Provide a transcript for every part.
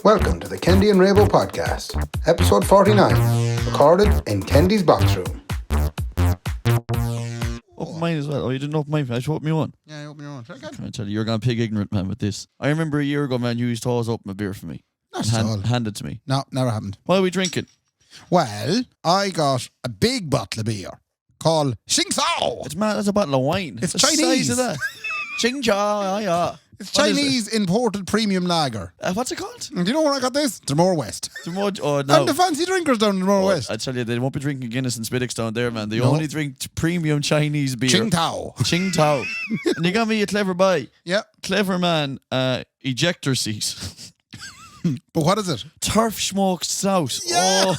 Welcome to the Kendy and Raybo podcast, episode 49, recorded in Kendy's box room. Open mine as well. Oh, you didn't open mine. I should open my one. Yeah, open your own. Very good. I tell you, you're going pig ignorant, man, with this. I remember a year ago, man, you used to always open a beer for me. Not at all. Hand it to me. No, never happened. What are we drinking? Well, I got a big bottle of beer called Xing Sao. It's mad. That's a bottle of wine. It's the Chinese. Size of that. Xing Cha, yeah. It's What is Chinese imported premium lager. What's it called? And do you know where I got this? Drumore West. Oh, no. And the fancy drinkers down in Drumore West. I tell you, they won't be drinking Guinness and Spiddix down there, man. They only drink premium Chinese beer. Qing Tao. Qing Tao. And you got me a clever buy. Yeah. Clever man, ejector seat. But what is it? Turf smoked stout. Yeah.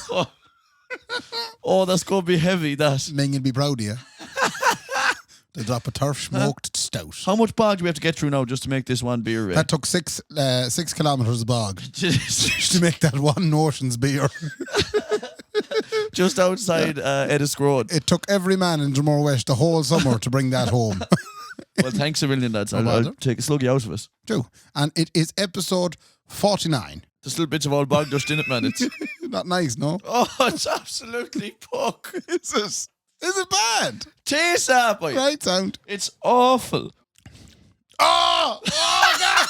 Oh, that's going to be heavy, that. Ming will be proud of you. They drop a turf smoked stout. How much bog do we have to get through now just to make this one beer, Ray? That took 6 kilometres of bog to make that one Notions beer. Just outside Edis Road. It took every man in Drumore West the whole summer to bring that home. Well, thanks a million, lads. No I'll bother. take a sluggy out of it. True. And it is episode 49. There's little bits of old bog dust in it, man. It's Not nice, no? oh, it's absolutely puck. Is it bad? Taste that, boy. Right sound. It's awful. Oh! Oh, God!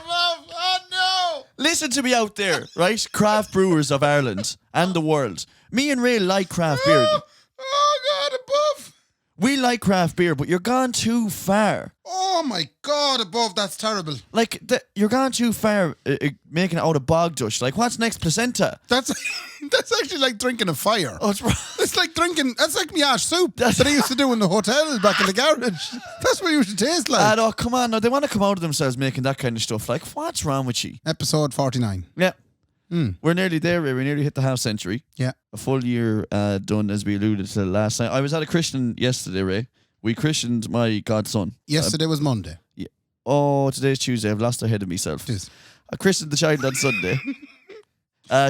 Oh, no! Listen to me out there, right? Craft brewers of Ireland and the world. Me and Ray like craft beer. Oh, God, above. We like craft beer, but you're gone too far. Oh, my God, above. That's terrible. Like, you're gone too far making it out of bog dust. Like, what's next? Placenta? That's actually like drinking a fire. Oh, it's It's like drinking, that's like Miash soup that I used to do in the hotel back in the garage. That's what it used to taste like. oh, come on. No, they want to come out of themselves making that kind of stuff. Like, what's wrong with you? Episode 49. Yeah. We're nearly there, Ray. We nearly hit the half century. Yeah. A full year done, as we alluded to last night. I was at a christening yesterday, Ray. We christened my godson. Yesterday was Monday. Yeah. Oh, today's Tuesday. I've lost ahead of myself. It is. I christened the child on Sunday.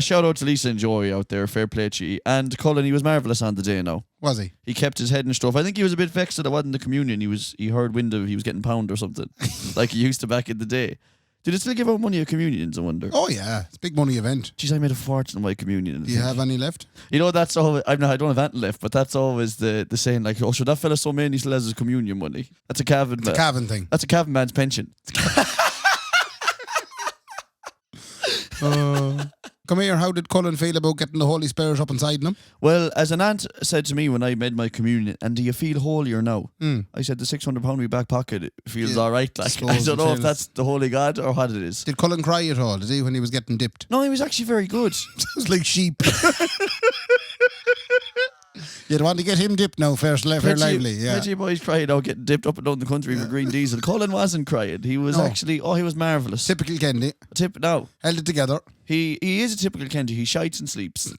Shout out to Lisa and Joy out there. Fair play to you. And Colin, he was marvellous on the day now. Was he? He kept his head and stuff. I think he was a bit vexed that it wasn't the communion. He heard wind of he was getting pound or something. Like he used to back in the day. Do they still give out money at communions, I wonder? Oh, yeah. It's a big money event. Jeez, I made a fortune on my communion. Do you have any left? You know, that's always, I don't have that left, but that's always the saying, like, oh, sure, that fella so many still has his communion money. That's a Cavan It's a Cavan thing. That's a Cavan man's pension. Come here, how did Colin feel about getting the Holy Spirit up inside him? Well, as an aunt said to me when I made my communion, and do you feel holier now? I said, the £600 in my back pocket feels all right. Like, I don't know if that's the Holy God or what it is. Did Colin cry at all? Did he when he was getting dipped? No, he was actually very good. Sounds like sheep. You'd want to get him dipped now, fair lively. Yeah. Plenty of boys crying out getting dipped up and down the country for green diesel. Colin wasn't crying. He was actually, he was marvellous. Typical Kendy. No. Held it together. He is a typical Kendy. He shites and sleeps.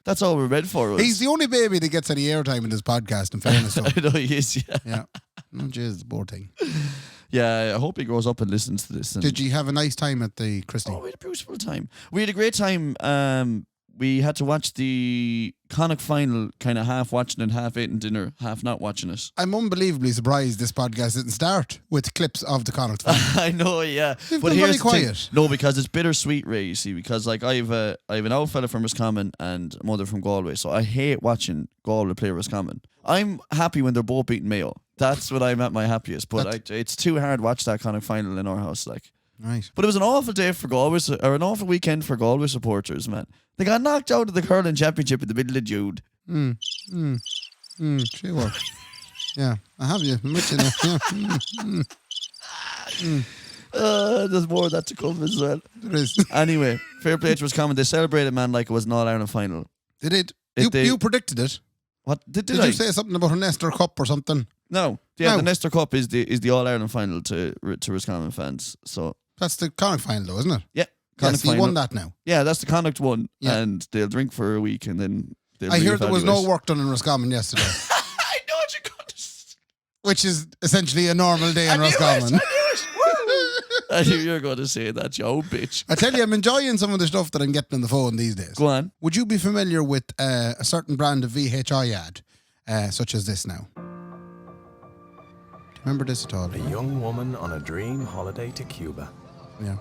That's all we're meant for. He's the only baby that gets any airtime in this podcast, in fairness. I know he is, yeah. Yeah. Oh, jeez, the poor thing. Yeah, I hope he grows up and listens to this. And Did you have a nice time at the christening? Oh, we had a beautiful time. We had a great time. We had to watch the Connacht final, kind of half watching and half eating dinner, half not watching it. I'm unbelievably surprised this podcast didn't start with clips of the Connacht final. I know, yeah. They've But been here's very the quiet. thing. No, because it's bittersweet, Ray, you see, because like I have an old fella from Roscommon and a mother from Galway, so I hate watching Galway play Roscommon. I'm happy when they're both beating Mayo. That's when I'm at my happiest. But it's too hard to watch that Connacht final in our house, like. Right. But it was an awful day for Galway, or an awful weekend for Galway supporters, man. They got knocked out of the curling championship in the middle of June. Sure. Yeah, I have you. I'm with you now. Yeah. There's more of that to come as well. There is. Anyway, fair play to Roscommon. They celebrated, man, like it was an All-Ireland final. They did. They- You predicted it. What? Did Did I? you say something about a Nestor Cup or something? No. Yeah, No. the Nestor Cup is the All-Ireland final to Roscommon fans. So, That's the Connacht final, though, isn't it? yeah. Yes, Connacht he final. won that now. Yeah, that's the Connacht one. Yeah. And they'll drink for a week and then they'll I hear there was no reevaluate. work done in Roscommon yesterday, I know what you're going to say. which is essentially a normal day in I knew Roscommon. it. I knew you were going to say that, you old bitch. I tell you, I'm enjoying some of the stuff that I'm getting on the phone these days. Go on. Would you be familiar with a certain brand of VHI ad, such as this now? Remember this at all? A young woman on a dream holiday to Cuba. Yeah.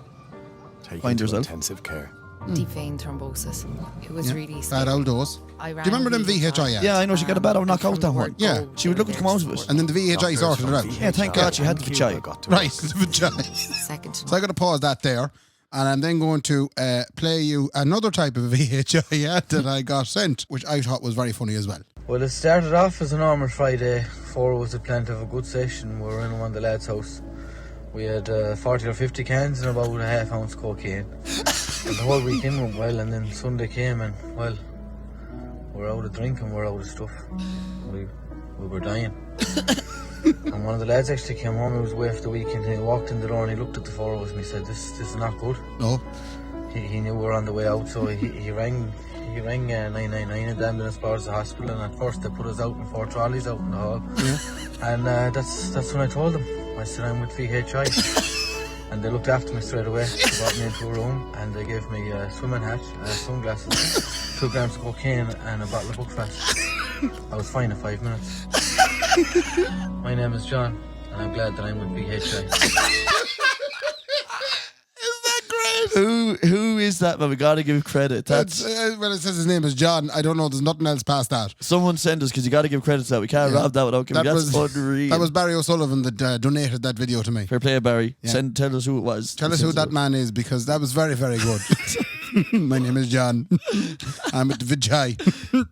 Find yourself. Intensive care. Deep vein thrombosis. It was really scary. Bad old dose. I Do you remember them VHI ads? Yeah, I know, she got a bad old knockout, that one. Yeah. She would look at come out of it. And then the VHI sorted it out. Yeah, thank God she had the vagina. Right, the vagina. Second to So I got to pause that there. And I'm then going to play you another type of VHI ad that I got sent, which I thought was very funny as well. Well, it started off as a normal Friday. 4 of us had planned to have a good session. We were in one of the lads' house. We had 40 or 50 cans and about a half ounce cocaine. And the whole weekend went well, and then Sunday came and, well, we're out of drink and we're out of stuff. We were dying. And one of the lads actually came home. He was away for the weekend. He walked in the door and he looked at the 4 of us and he said, this is not good. No. He knew we were on the way out, so he rang 999 and the ambulance brought us to the hospital. And at first they put us out in 4 trolleys out in the hall. Yeah. And that's when I told them. I said, I'm with VHI. And they looked after me straight away. They brought me into a room and they gave me a swimming hat, sunglasses, 2 grams of cocaine and a bottle of Buckfast. I was fine in 5 minutes. My name is John and I'm glad that I'm with VHI. Who is that, man? We gotta give credit. That's when it says his name is John, I don't know, there's nothing else past that. someone send us, because you gotta give credit to that. We can't rob that without giving. That's unreal. That was Barry O'Sullivan that donated that video to me. Fair play, Barry. Yeah. Tell us who it was. Tell us who that man is, because that was very, very good. My name is John. I'm at the Vijay.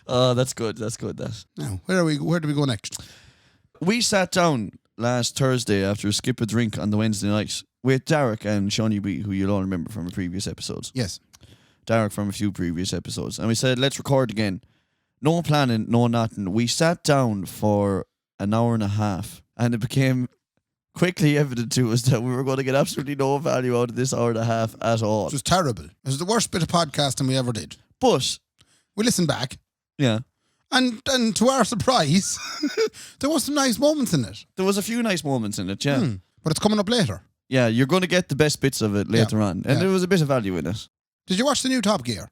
Oh, that's good. Now, where do we go next? We sat down last Thursday after a skip a drink on the Wednesday night with Derek and Shawnee B, who you'll all remember from the previous episodes. Yes. Derek from a few previous episodes. And we said, let's record again. No planning, no nothing. We sat down for an hour and a half, and it became quickly evident to us that we were going to get absolutely no value out of this hour and a half at all. It was terrible. It was the worst bit of podcasting we ever did. But We listened back, yeah, and to our surprise, there was some nice moments in it. there was a few nice moments in it, yeah. But it's coming up later. Yeah, you're going to get the best bits of it later on. And there was a bit of value in it. Did you watch the new Top Gear?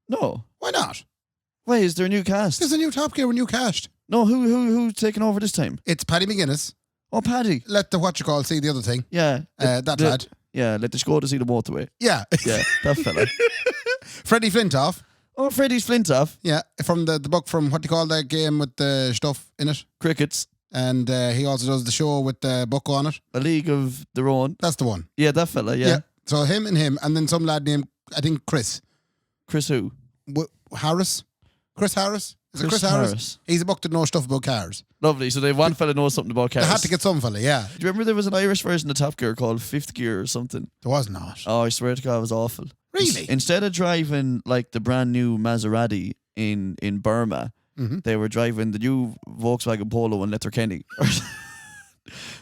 No. Why not? Why, is there a new cast? There's a new Top Gear with new cast. No, who's taking over this time? It's Paddy McGuinness. Oh, Paddy. Let the see the other thing. Yeah. That lad. Yeah, let the Skoda see the motorway. Yeah. Yeah, that fella. Freddie Flintoff. Oh, Freddie's Flintoff. Yeah, from the book from, what do you call that game with the stuff in it? Crickets. And he also does the show with the book on it. A League of Their Own. That's the one. Yeah, that fella, yeah. So him, and then some lad named, I think, Chris. Chris who? Harris? Chris Harris? Is it Chris Harris? He's a book that knows stuff about cars. Lovely. So they one fella knows something about cars. They had to get some fella, yeah. Do you remember there was an Irish version of Top Gear called Fifth Gear or something? There was not. Oh, I swear to God, it was awful. Really? Instead of driving like the brand new Maserati in Burma, they were driving the new Volkswagen Polo in Letterkenny.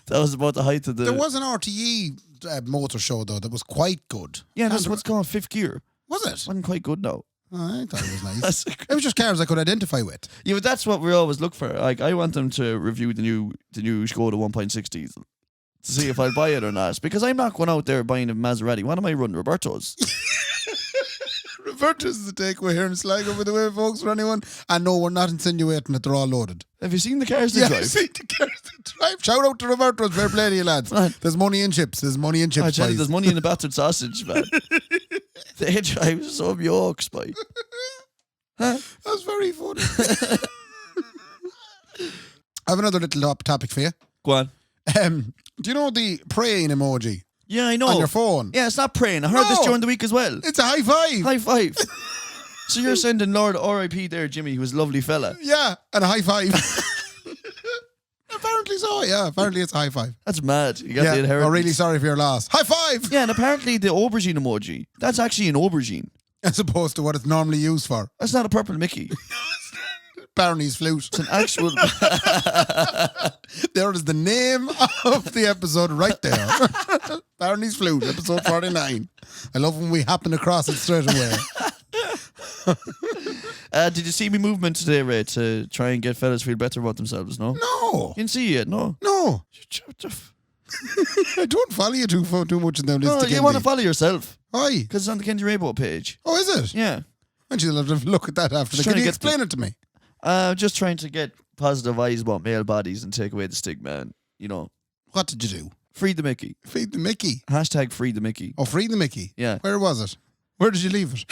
That was about the height of the... There was an RTE motor show, though, that was quite good. Yeah, that's what's called Fifth Gear. Was it? Wasn't quite good, no. Oh, I thought it was nice. It was just cars I could identify with. Yeah, but that's what we always look for. Like, I want them to review the new Skoda 1.6 diesel to see if I'll buy it or not. Because I'm not going out there buying a Maserati. What am I running? Roberto's. Roberto's is the takeaway here in Sligo, by the way, folks, for anyone. And no, we're not insinuating that they're all loaded. Have you seen the cars they Yeah, drive? I've seen the cars they drive. Shout out to Roberto's. Fair play to you, lads. Man. There's money in chips. There's money in I chips, tell you, boys. there's money in the battered sausage, man. They drive some yokes, boy. Huh? That's very funny. I have another little topic for you. Go on. Do you know the praying emoji Yeah, I know. on your phone? Yeah, it's not praying. I heard this No. during the week as well. It's a high five. High five. So you're sending Lord R.I.P. there, Jimmy, who was a lovely fella. Yeah, and a high five. Apparently so, yeah. Apparently it's a high five. That's mad. You got the inheritance. I'm really sorry for your loss. High five! Yeah, and apparently the aubergine emoji, that's actually an aubergine. As opposed to what it's normally used for. That's not a purple Mickey. Barney's Flute. It's an actual... There is the name of the episode right there. Barney's Flute, episode 49. I love when we happen across it straight away. Did you see me movement today, Ray, to try and get fellas feel better about themselves, no? No. You didn't see it, no? No. I don't follow you too much in them lists. No, you want to follow yourself. Why? Because it's on the Kendy Raybo page. Oh, is it? Yeah. Why don't you have a look at that after? Just Can trying you to get explain it to me? Just trying to get positive eyes about male bodies and take away the stigma and, you know. What did you do? Free the Mickey. Feed the Mickey. Hashtag free the Mickey. Oh, free the Mickey. Yeah. Where was it? Where did you leave it?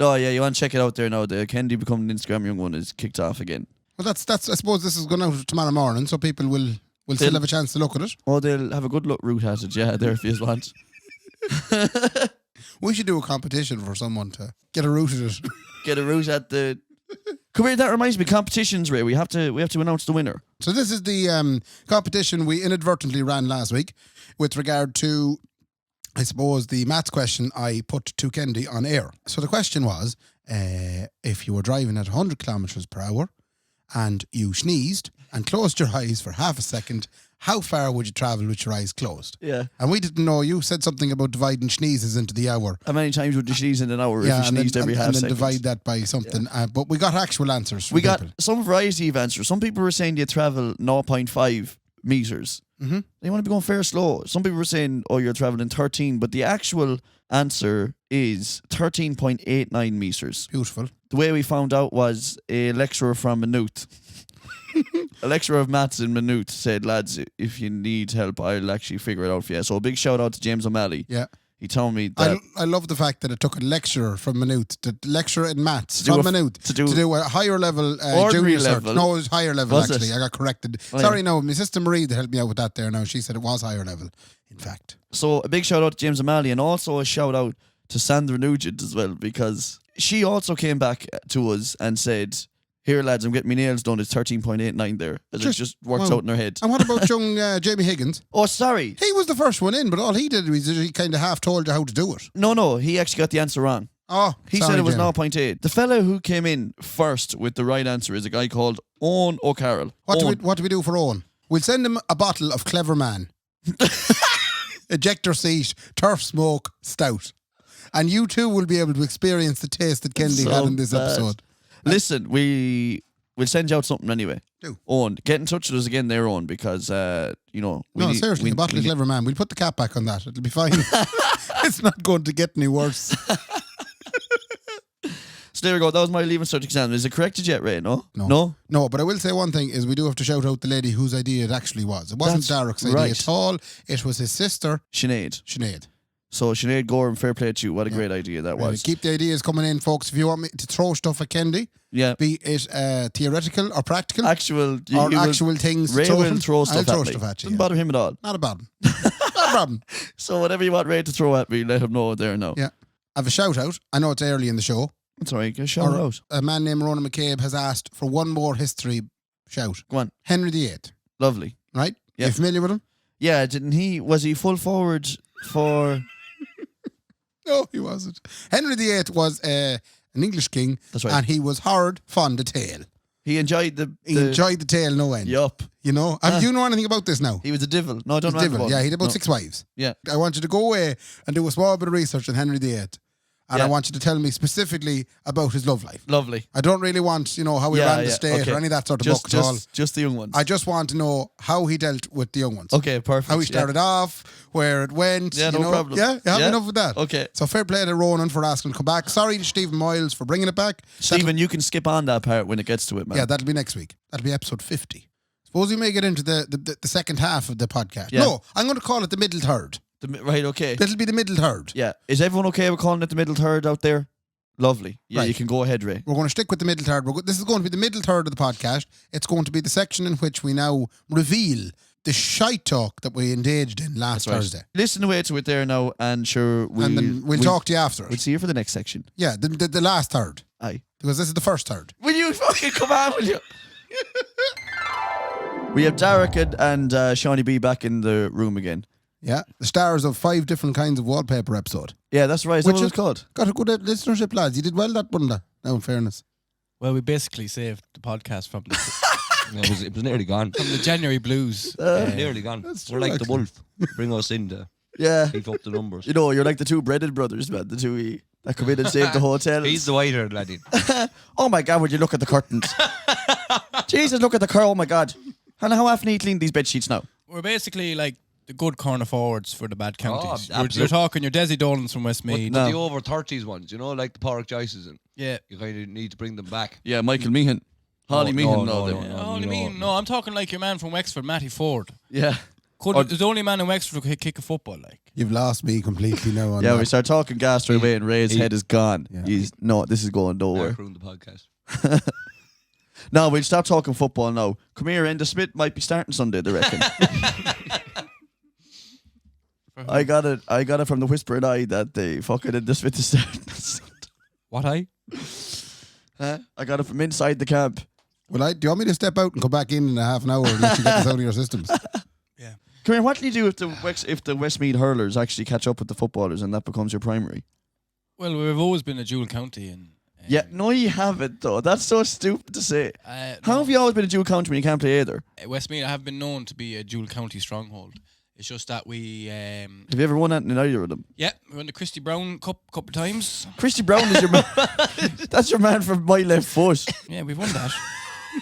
Oh yeah, you want to check it out there now. The Kendy Becoming Instagram Young one is kicked off again. Well, that's. I suppose this is going out tomorrow morning, so people will still have a chance to look at it. Oh, they'll have a good look root at it. Yeah, there if you want. We should do a competition for someone to get a root at it. Get a root at the. Come here. That reminds me, competitions, Ray. We have to announce the winner. So this is the competition we inadvertently ran last week with regard to, I suppose, the maths question I put to Kendy on air. So the question was, if you were driving at 100 kilometres per hour and you sneezed and closed your eyes for half a second, how far would you travel with your eyes closed? Yeah. And we didn't know. You said something about dividing sneezes into the hour. How many times would you sneeze in an hour if you sneezed every half and then second? divide that by something. Yeah. But we got actual answers from We got people. some variety of answers. Some people were saying you travel 0.5 meters. Mm-hmm. They want to be going fair slow. Some people were saying, oh, you're traveling 13, but the actual answer is 13.89 meters. Beautiful. The way we found out was a lecturer from Maynooth. A lecturer of maths in Maynooth said, lads, if you need help, I'll actually figure it out for you. So a big shout out to James O'Malley. Yeah. He told me that I love the fact that it took a lecturer from Maynooth, to lecture in maths do from a- Maynooth, to to do- do a higher level Ordinary junior level. cert. No, it was higher level Was actually. it? I got corrected. Oh, Sorry, yeah. no, my sister Marie that helped me out with that there now. She said it was higher level, in fact. So a big shout out to James O'Malley and also a shout out to Sandra Nugent as well, because she also came back to us and said, here lads, I'm getting my nails done, it's 13.89 there, as it just works wow. out in her head. And what about young Jamie Higgins? Oh, sorry. He was the first one in, but all he did was he kind of half told you how to do it. No, he actually got the answer wrong. Oh, He sorry, said it was Jamie. 0.8. The fella who came in first with the right answer is a guy called Owen O'Carroll. What Owen. do we do for Owen? We'll send him a bottle of Clever Man. Ejector seat, turf smoke, stout. And you too will be able to experience the taste that Kendy So had in this bad. episode. Listen, we'll send you out something anyway. Do. Owen, get in touch with us again there, Owen, because, Seriously, a bottle of Clever Man. We'll put the cap back on that. It'll be fine. It's not going to get any worse. So there we go. That was my leaving cert exam. Is it corrected yet, Ray? No? No, but I will say one thing is we do have to shout out the lady whose idea it actually was. It wasn't That's Derek's idea right. at all. It was his sister, Sinead. Sinead. So Sinead Gorham, fair play to you. What a great idea that was. Keep the ideas coming in, folks. If you want me to throw stuff at Kendy, Yeah. be it theoretical or practical, Actual things Ray to throw will him, throw stuff I'll throw at me. stuff at you. Doesn't bother him at all. Not a problem. Not a problem. So whatever you want Ray to throw at me, let him know there now. Yeah. I have a shout out. I know it's early in the show. That's all right. Get shout it out. A man named Ronan McCabe has asked for one more history shout. Go on. Henry VIII, Lovely. right? Yep. You familiar with him? Yeah, was he full forward for... No, he wasn't. Henry VIII was an English king. That's right. And he was hard fond of tail. He enjoyed the... He enjoyed the tail no end. Yup. You know? Do you know anything about this now? He was a devil. No, I don't know. Devil. about Yeah, him. he had about No. 6 wives. Yeah. I want you to go away and do a small bit of research on Henry VIII. And Yeah. I want you to tell me specifically about his love life. Lovely. I don't really want, how he ran the state or any of that sort of book at all. Just the young ones. I just want to know how he dealt with the young ones. Okay, perfect. How he started off, where it went. Yeah, you no know? problem. Yeah, you have Yeah. enough of that. Okay. So fair play to Ronan for asking to come back. Sorry to Stephen Moyles for bringing it back. Stephen, you can skip on that part when it gets to it, man. Yeah, that'll be next week. That'll be episode 50. Suppose we may get into the second half of the podcast. Yeah. No, I'm going to call it the middle third. Right, okay. That'll be the middle third. Yeah. Is everyone okay with calling it the middle third out there? Lovely. Yeah, Right. you can go ahead, Ray. We're going to stick with the middle third. This is going to be the middle third of the podcast. It's going to be the section in which we now reveal the shite talk that we engaged in last Thursday. Listen away to it there now, and sure, And then we'll talk to you after We'll it. see you for the next section. Yeah, the last third. Aye. Because this is the first third. Will you fucking come on, will you? We have Derek and Shawnee B back in the room again. Yeah, the stars of 5 different kinds of wallpaper episode. Yeah, that's right. Is that what it's called? Got a good listenership, lads. You did well that one, now in fairness. Well, we basically saved the podcast from It was nearly gone. the January blues. Nearly gone. That's We're true, like the actually. wolf. Bring us in to Yeah. beef up the numbers. You know, you're like the two breaded brothers, man. The two that come in and save the hotel. He's the white-haired laddie. Oh my God, would you look at the curtains? Jesus, look at the curl. Oh my God. And how often do you clean these bed sheets now? We're basically like the good corner forwards for the bad counties. You're absolutely. talking your Desi Dolans from But Westmead. No. the over 30s ones, like the Porrick Joyces, and Yeah. you kind of need to bring them back. Yeah, Michael Meehan. Holly Meehan. no, Oh, only mean. No, I'm talking like your man from Wexford, Matty Ford. Yeah. Is the only man in Wexford who could kick a football like. You've lost me completely now on Yeah, that. we start talking gas straight away and Ray's head is gone. Yeah. This is going nowhere. Mark ruined the podcast. No, we'll stop talking football now. Come here, Enda Smith might be starting Sunday, they reckon. I got it from the whispering eye that they fucking Enda Smith is starting Sunday. What I? Huh? I got it from inside the camp. Do you want me to step out and come back in a half an hour and let you get this out of your systems? Yeah. Come here, what do you do if the Westmeath hurlers actually catch up with the footballers and that becomes your primary? Well, we've always been a dual county and. Yeah, no, you haven't though. That's so stupid to say. No. How have you always been a dual county when you can't play either? Westmeath have been known to be a dual county stronghold. It's just that we. Have you ever won anything in either of them? Yeah, we won the Christy Brown Cup a couple of times. Christy Brown is your man. That's your man from my left foot. Yeah, we've won that.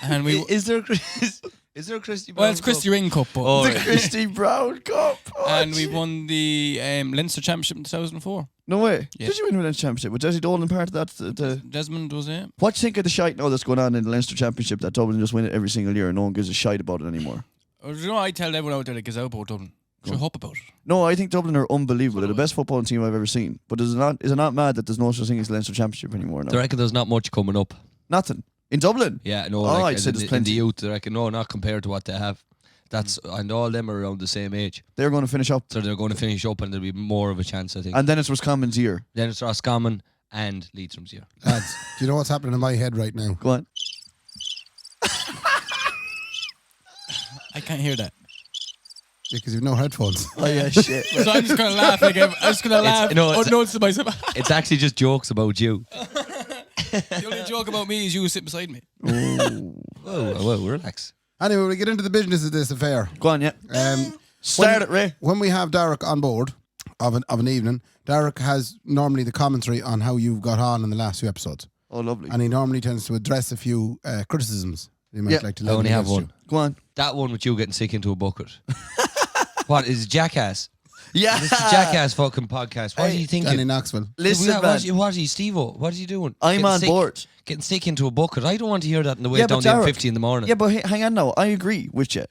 And we. Is there a Christy Brown Well, it's Christy Ring Cup. But Oh, The right. Christy Brown Cup. Oh, and we gee. won the Leinster Championship in 2004. No way. Yeah. Did you win the Leinster Championship? Was Desi Dolan part of that? Desmond was it? What do you think of the shite now that's going on in the Leinster Championship that Dublin just win it every single year and no one gives a shite about it anymore? I tell everyone out there that gives out about Dublin. Shut up about it. No, I think Dublin are unbelievable. They're the best football team I've ever seen. But is it not mad that there's no such thing as the Leinster Championship anymore now? I reckon there's not much coming up. Nothing. In Dublin? Yeah, no. Oh, like, I'd say in there's the plenty. youth, I reckon, no, not compared to what they have. That's and all them are around the same age, They're going to finish up. so they're going to finish up, and there'll be more of a chance, I think. And then it's Roscommon's year. then it's Roscommon and Leitrim's year. Lads, do you know what's happening in my head right now? Go on. I can't hear that. Because you've no headphones. Oh, yeah, shit. So I'm just going to laugh again. I'm just going to laugh. Unknowns to myself. It's actually just jokes about you. The only joke about me is you sitting beside me. Whoa, relax. Anyway, we get into the business of this affair. Go on, yeah. Start it, Ray. When we have Derek on board of an evening, Derek has normally the commentary on how you've got on in the last few episodes. Oh, lovely. And he normally tends to address a few criticisms you might Yeah, like to I level only have against one. you. Go on. That one with you getting sick into a bucket. What is Jackass? Yeah. This is Jackass fucking podcast. What are you Danny thinking? Knoxville. Listen, man. What are you, Steve-O? What are you doing? I'm Getting on sick- board. Getting sick into a bucket. I don't want to hear that on the way Yeah, down but the Derek- M50 in the morning. Yeah, but hang on now. I agree with you.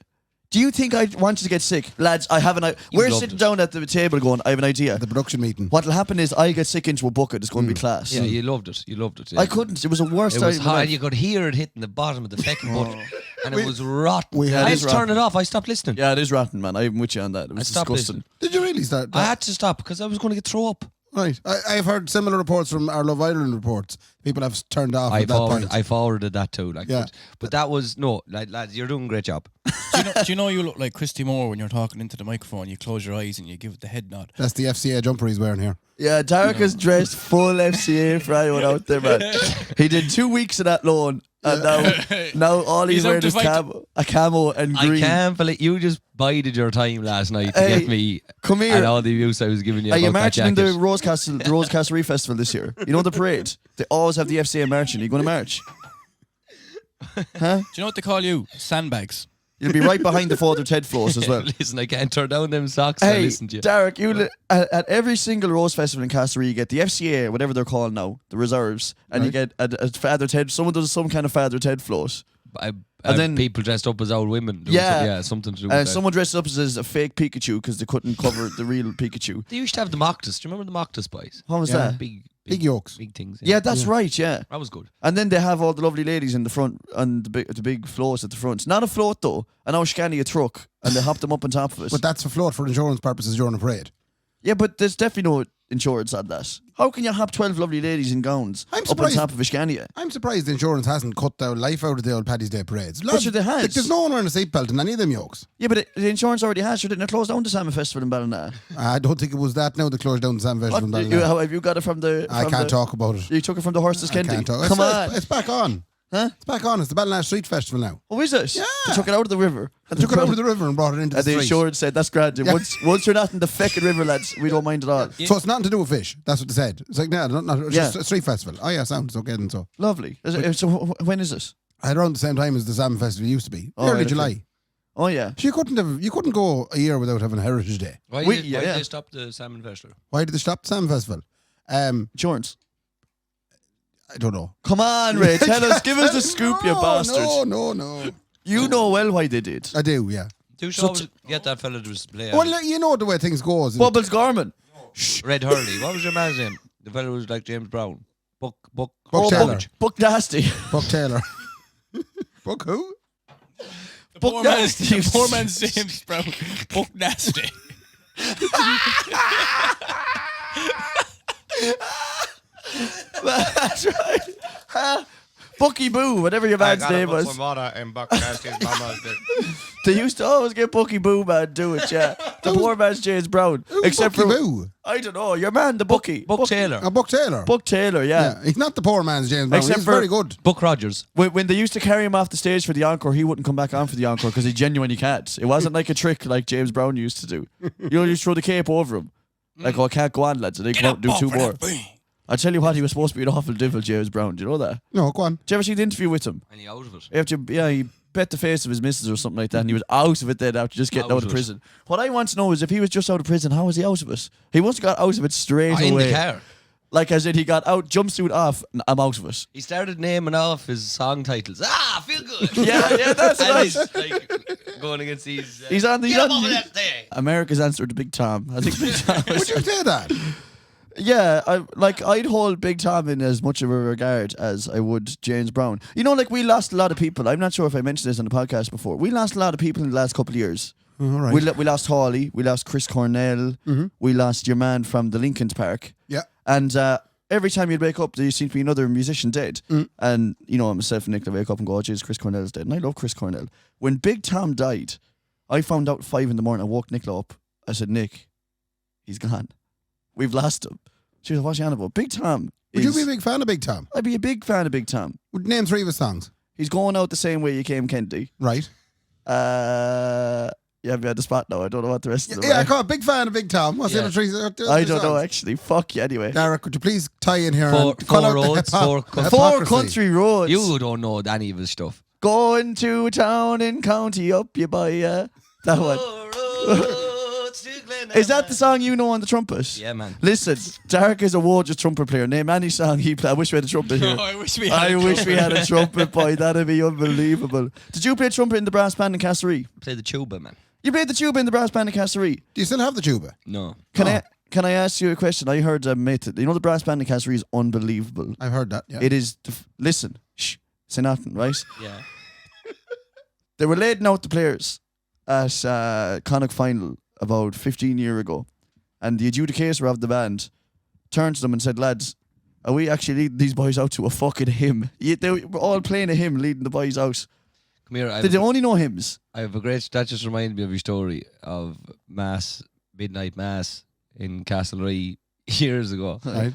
Do you think I want you to get sick? Lads, I have an idea. We're loved sitting it. down at the table going, I have an idea. At the production meeting. What'll happen is I get sick into a bucket. It's going to be class. Yeah, you loved it. You loved it. Yeah. I couldn't. It was the worst It time. was of my hot. life. You could hear it hitting the bottom of the fucking bucket, and it was rotten. we had- I It had is to turn rotten. it off. I stopped listening. Yeah, it is rotten, man. I'm with you on that. It was stopped disgusting. Did you really start I that? had to stop because I was going to get throw up. Right. I've heard similar reports from our Love Island reports. People have turned off at that point. I forwarded that too. Like, Yeah. but that was no, lads. You're doing a great job. Do you know you look like Christy Moore when you're talking into the microphone? You close your eyes and you give it the head nod. That's the FCA jumper he's wearing here. Yeah, Derek is dressed full FCA for anyone out there, man. He did 2 weeks of that loan, and now all he's He's out wearing to is fight a camo and green. I can't believe you just bided your time last night to Hey, get me come here. and all the abuse I was giving you. Are you about that marching in the jacket. Rose Castlereagh Festival this year? You know the parade? They always have the FCA marching. Are you going to march? Huh? Do you know what they call you? Sandbags. You'll be right behind the Father Ted floors as well. Listen, I can't turn down them socks. I Hey, listen to you. Derek, at every single Rose Festival in Castlereagh, you get the FCA, whatever they're called now, the reserves, and you get a Father Ted. Someone does some kind of Father Ted float. And then- then people dressed up as old women. Doing Yeah. something to do with And that. someone dressed up as a fake Pikachu because they couldn't cover the real Pikachu. They used to have the Moctus. Do you remember the Moctus boys? What was Yeah. that? Big yolks. big things. Yeah, that's right. Yeah, that was good. and then they have all the lovely ladies in the front and the big floats at the front. It's not a float though. An Oshkani a truck, and they hop them up on top of it. But that's for float for insurance purposes during a parade. Yeah, but there's definitely no insurance on that. How can you hop 12 lovely ladies in gowns I'm up on surprised. top of a Scania? I'm surprised the insurance hasn't cut the life out of the old Paddy's Day parades. But sure they has. Like, there's no one wearing a seatbelt in any of them yokes. Yeah, but the insurance already has. Sure, didn't it close down the Salmon Festival in Ballina? I don't think it was that now they closed down the Sam Festival. in What, Ballina. how have you got it from the... I from can't the- talk about it. You took it from the horses, I Kendy. can't talk. Come It's- on. It's back on. Huh? It's back on. It's the Ballina Street Festival now. Oh, is it? Yeah. They took it out of the river. They took it out of the river and brought it into And the the street. insurance said, that's grand. Yeah. Once you're not in the feckin' river, lads, we don't mind at all. So it's nothing to do with fish. That's what they said. It's like, no, it's Yeah. just a street festival. Oh yeah, sounds okay then so. Lovely. So when is it? Around the same time as the Salmon Festival used to be. Oh, Early right, July. okay. Oh, yeah. So you couldn't go a year without having a Heritage Day. Why We- did yeah, why yeah. did they stop the Salmon Festival? Why did they stop the Salmon Festival? Insurance. I don't know. Come on, Ray. Tell us. Give us the scoop, you bastard. No. You know well why they did. I do, yeah. Do you always get that fella to play? Well, you know the way things goes. Bubbles Gorman. Red Hurley. What was your man's name? The fella who was like James Brown. Buck Taylor. Buck Nasty. Buck Taylor. Buck who? The Buck poor man's, Nasty. the poor man's James Brown. Buck Nasty. That's right. Bucky Boo, whatever your man's name was. They used to always get Bucky Boo, man, do it, yeah. The poor man's James Brown. Except Bucky for, Boo? I don't know, your man, the Bucky. Buck Taylor. Buck Taylor. Buck Taylor, yeah. He's not the poor man's James Brown. Except He's for- very good. Buck Rogers. When they used to carry him off the stage for the encore, he wouldn't come back on for the encore because he genuinely can't. It wasn't like a trick like James Brown used to do. You know, you just throw the cape over him. Like, oh, I can't go on, lads. And they come out and do two more. I tell you what, he was supposed to be an awful devil, James Brown. Do you know that? No, go on. Did you ever see the interview with him? And he out of it. He bet the face of his missus or something like that, and he was out of it then after just getting out of prison. What I want to know is if he was just out of prison, how was he out of it? He must have got out of it straight away. In the car. Like as in he got out, jumpsuit off, and I'm out of it. He started naming off his song titles. Feel good. Yeah, that's And right. he's like going against these. He's on the Get up over that day. America's answer to Big Tom. I think Big Tom Would was, you say that? yeah, I'd hold Big Tom in as much of a regard as I would James Brown. You know, like we lost a lot of people. I'm not sure if I mentioned this on the podcast before. We lost a lot of people in the last couple of years. All right. We lost Hawley. We lost Chris Cornell. We lost your man from the Lincoln's Park. Yeah. And every time you'd wake up, there seemed to be another musician dead. And, you know, myself and Nick, I wake up and go, oh, Jesus, Chris Cornell's dead. And I love Chris Cornell. When Big Tom died, I found out at 5 a.m. I woke Nicola up. I said, Nick, he's gone. We've lost him. She was like, what's you on about? Big Tom. Would you be a big fan of Big Tom? I'd be a big fan of Big Tom. Would name 3 of his songs. He's going out the same way you came, Kendy. Right. You have me on the spot now. I don't know what the rest of them Yeah, are. I call a big fan of Big Tom. What's the other 3? I don't know, actually. Fuck you, anyway. Derek, could you please tie in here Four and call out the roads, four Four country roads. You don't know any of his stuff. Going to a town in County Up, you buy that one. Is that the song you know on the trumpet? Yeah, man. Listen, Derek is a Woj's trumpet player. Name any song he play. I wish we had a trumpet here. Oh, I wish we had. A trumpet, boy. That'd be unbelievable. Did you play trumpet in the brass band in Castlereagh? Play the tuba, man. You played the tuba in the brass band in Castlereagh. Do you still have the tuba? No. Can I ask you a question? I heard mate, you know the brass band in Castlereagh is unbelievable. I've heard that, yeah. It is. Listen, shh, say nothing, right? Yeah. They were laying out the players at Connacht final about 15 years ago, and the adjudicator of the band turned to them and said, lads, are we actually leading these boys out to a fucking hymn? They were all playing a hymn, leading the boys out. Come here. Did they only know hymns? I have a great. That just reminded me of your story of mass, midnight mass in Castlereagh years ago. Right.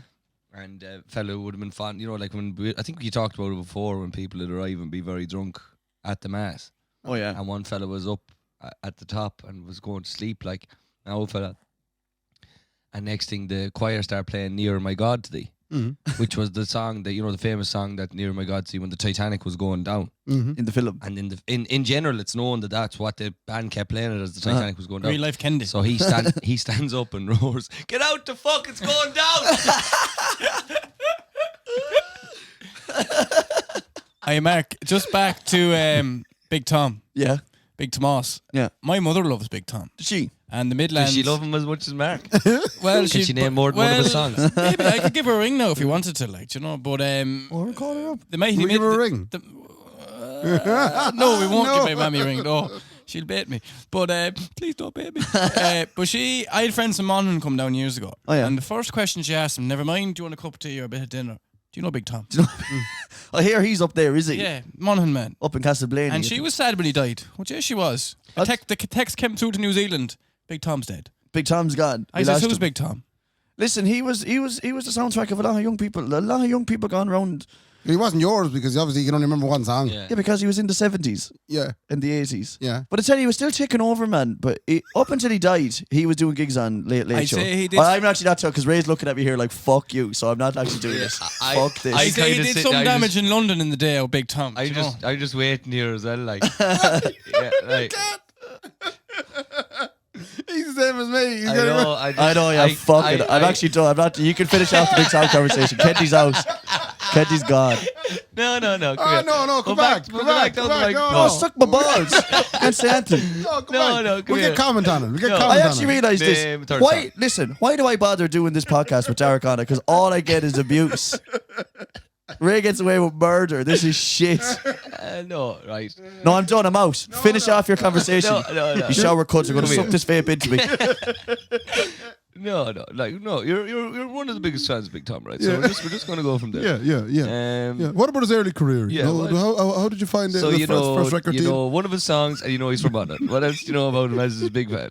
And a fellow would have been fun, you know, like I think we talked about it before when people would arrive and be very drunk at the mass. Oh yeah. And one fella was up at the top and was going to sleep, like an old fella. And next thing, the choir started playing "Nearer My God to Thee," which was the song that, you know, the famous song that "Nearer My God to Thee" when the Titanic was going down. In the film. And in general, it's known that that's what the band kept playing it as the Titanic was going down. Real life Kendy. So he stands up and roars, "Get out the fuck! It's going down!" Hey, Mark, just back to Big Tom. Yeah. Big Tomas. Yeah. My mother loves Big Tom. Did she? And the Does Midlands. she love him as much as Mark? Well, Can she name more than one of his songs? Maybe I could give her a ring now if you wanted to, like, you know. But Or call her up. the mighty Will you give her a ring? No, we won't No. give my mammy a ring. No, she'll bait me. But please don't bait me. But I had friends from Monaghan come down years ago. Oh, yeah. And the first question she asked him, never mind, do you want a cup of tea or a bit of dinner? Do you know Big Tom? I hear he's up there, is he? Yeah, Monaghan man. Up in Castleblaney. And she was sad when he died. Well, yes, she was. The text came through to New Zealand. Big Tom's dead. Big Tom's gone. I We said, lost who's him. Big Tom? Listen, he was the soundtrack of a lot of young people. A lot of young people gone around. He wasn't yours because obviously you can only remember one song. Yeah. Yeah, because he was in the 70s Yeah. and the 80s. Yeah. But I tell you, he was still taking over, man. But up until he died, he was doing gigs on Late I'd Show. say he did- I'm actually not because Ray's looking at me here like, fuck you. So I'm not actually doing this. Fuck this. I say he kinda did sit- some I damage just- in London in the day of Big Tom. I do you know? just waiting here as well, like. Yeah, like. He's the same as me. He's I gonna know, I know, yeah, fuck it. I'm actually done. I'm not. You can finish off the Big Tom conversation. Kenty's out. Kendy's gone. No. Oh, Come here. no, come back. Come back. down Come the back. mic. Oh, suck my balls. Can't say anything. No, come No, back. come We'll get here. comment on it. We'll get No. comment I on actually it. realised Name this. third Why? song. Listen. Why do I bother doing this podcast with Derek on it? Because all I get is abuse. Ray gets away with murder. This is shit. No, right. No, I'm done. I'm out. Finish off your conversation. No. You shower cuts are going to Come suck here. this vape into me. No. You're one of the biggest fans of Big Tom, right? So we're just going to go from there. Yeah. What about his early career? Yeah, How did you find it? So the first record you deal? know one of his songs, and you know he's from London. What else do you know about him as his big fan?